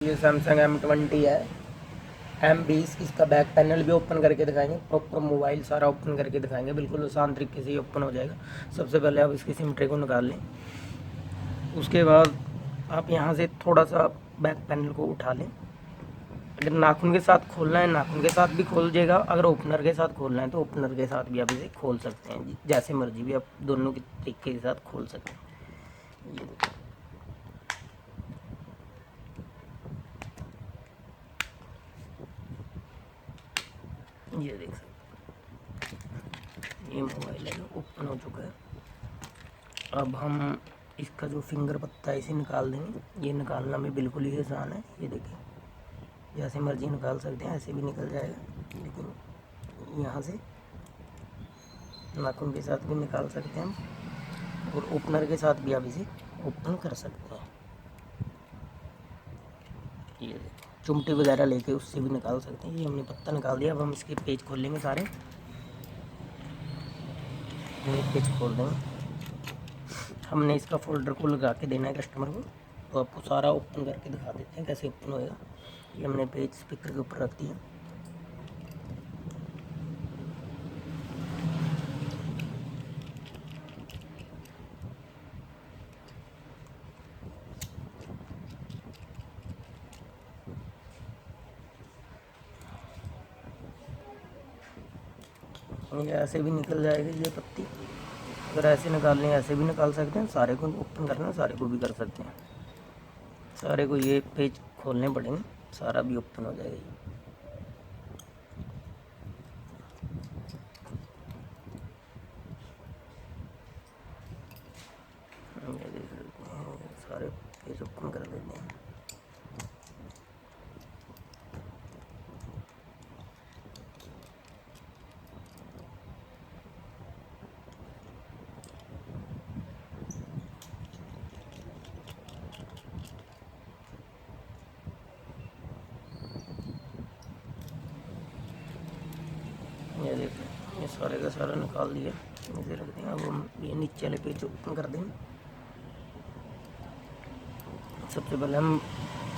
ये Samsung M20 है, M20। इसका बैक पैनल भी ओपन करके दिखाएंगे, प्रॉपर मोबाइल सारा ओपन करके दिखाएंगे, बिल्कुल आसान तरीके से ही ओपन हो जाएगा। सबसे पहले आप इसकी सिम ट्रे को निकाल लें, उसके बाद आप यहाँ से थोड़ा सा बैक पैनल को उठा लें। अगर नाखून के साथ खोलना है नाखून के साथ भी खोल जाएगा, अगर ओपनर के साथ खोलना है तो ओपनर के साथ भी आप इसे खोल सकते हैं, जैसे मर्जी भी आप दोनों के तरीके के साथ खोल सकते हैं। ये देखिए, ये देख सकते हैं, ये मोबाइल है जो ओपन हो चुका है। अब हम इसका जो फिंगर पत्ता है इसे निकाल देंगे। ये निकालना भी बिल्कुल ही आसान है, ये देखिए, जैसे मर्जी निकाल सकते हैं, ऐसे भी निकल जाएगा, लेकिन यहाँ से नाखून के साथ भी निकाल सकते हैं हम, और ओपनर के साथ भी आप इसे ओपन कर सकते हैं। ये देखिए, चुमटी वगैरह लेके उससे भी निकाल सकते हैं। ये हमने पत्ता निकाल दिया। अब हम इसके पेज खोल लेंगे सारे, ये पेज खोल देंगे। हमने इसका फोल्डर को लगा के देना है कस्टमर को, तो आपको सारा ओपन करके दिखा देते हैं कैसे ओपन होएगा। ये हमने पेज स्पीकर के ऊपर रख दिया। ये ऐसे भी निकल जाएगी ये पत्ती। अगर ऐसे निकालने हैं ऐसे भी निकाल सकते हैं, सारे को ओपन करना है सारे को भी कर सकते हैं। सारे को ये पेज खोलने पड़ेंगे, सारा भी ओपन हो जाएगा। ये देख सकते हैं, सारे पेज ओपन कर लेते हैं। ये देखिए, ये सारे का सारा निकाल दिया, इसे रख दें। अब हम ये नीचे वाले पेज ओपन कर देंगे। सबसे पहले हम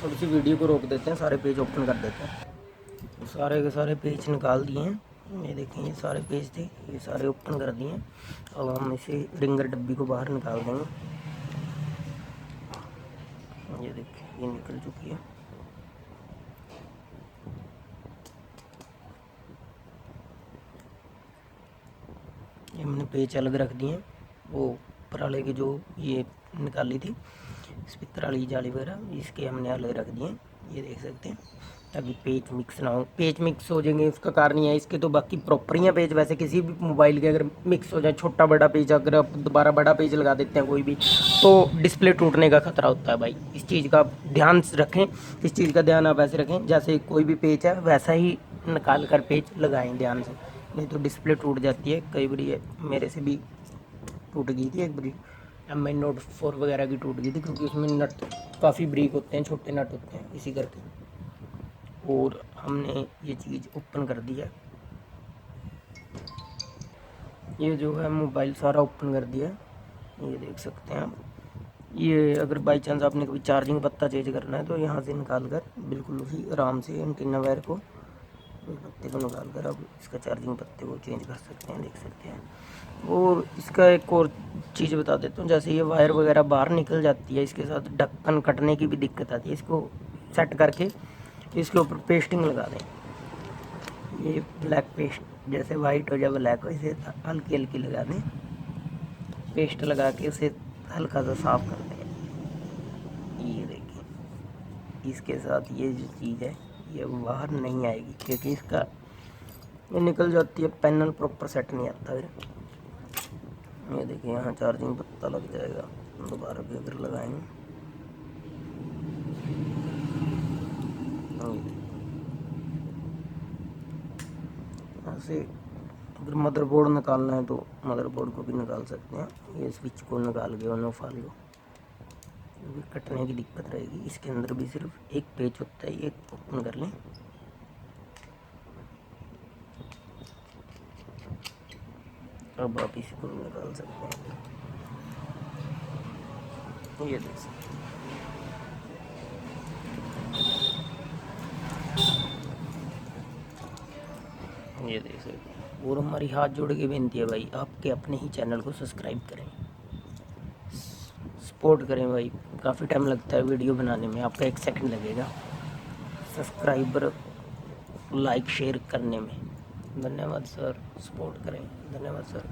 थोड़ी सी वीडियो को रोक देते हैं, सारे पेज ओपन कर देते हैं। सारे के सारे पेज निकाल दिए हैं। ये देखिए, ये सारे पेज थे, ये सारे ओपन कर दिए हैं। अब हम इसे रिंगर डब्बी को बाहर निकाल देंगे। ये देखिए, ये निकल चुकी है। ये हमने पेज अलग रख दिए हैं, वो ऊपर वाले की जो ये निकाली थी स्पीकर वाली जाली वगैरह, इसके हमने अलग रख दिए। ये देख सकते हैं, ताकि पेज मिक्स ना हो। पेज मिक्स हो जाएंगे उसका कारण ये है, इसके तो बाकी प्रॉपर ही है पेज। वैसे किसी भी मोबाइल के अगर मिक्स हो जाए, छोटा बड़ा पेज, अगर आप दोबारा बड़ा पेज लगा देते हैं कोई भी, तो डिस्प्ले टूटने का खतरा होता है भाई। इस चीज़ का ध्यान रखें, इस चीज़ का ध्यान आप ऐसे रखें जैसे कोई भी पेज है वैसा ही निकाल कर पेज लगाएं ध्यान से, नहीं तो डिस्प्ले टूट जाती है। कई बार मेरे से भी टूट गई थी एक बारी, Mi Note 4 वगैरह की टूट गई थी, क्योंकि उसमें नट काफ़ी ब्रीक होते हैं, छोटे नट होते हैं इसी करके। और हमने ये चीज़ ओपन कर दी है। ये जो है मोबाइल सारा ओपन कर दिया है, ये देख सकते हैं आप। ये अगर बाई चांस आपने कभी चार्जिंग पत्ता चेंज करना है तो यहाँ से निकाल कर बिल्कुल उसी आराम से एंटीना वायर को, उस पत्ते को निकाल कर आप इसका चार्जिंग पत्ते को चेंज कर सकते हैं, देख सकते हैं। और इसका एक और चीज़ बता देता हूँ, जैसे ये वायर वगैरह बाहर निकल जाती है, इसके साथ ढक्कन कटने की भी दिक्कत आती है। इसको सेट करके इसके ऊपर पेस्टिंग लगा दें। ये ब्लैक पेस्ट, जैसे वाइट हो जाए ब्लैक हो, इसे हल्की हल्की लगा दें। पेस्ट लगा के उसे हल्का सा साफ कर दें। ये देखिए, इसके साथ ये जो चीज़ है ये बाहर नहीं आएगी, क्योंकि इसका ये निकल जाती है, पैनल प्रॉपर सेट नहीं आता फिर। ये देखिए, यहाँ चार्जिंग पत्ता लग जाएगा, दोबारा भी अगर लगाएंगे। ऐसे अगर मदरबोर्ड निकालना है तो मदरबोर्ड को भी निकाल सकते हैं। ये स्विच को निकाल के ऑन ऑफ वाले को, क्योंकि कटने की दिक्कत रहेगी। इसके अंदर भी सिर्फ एक पेच होता है, ये ओपन कर लें। अब आप इसको निकाल सकते हैं, ये देख सकते हैं। ये देख सकते हैं। और हमारी हाथ जोड़ के विनती है भाई, आपके अपने ही चैनल को सब्सक्राइब करें, सपोर्ट करें भाई। काफ़ी टाइम लगता है वीडियो बनाने में, आपका 1 सेकंड लगेगा सब्सक्राइबर लाइक शेयर करने में। धन्यवाद सर, सपोर्ट करें। धन्यवाद सर।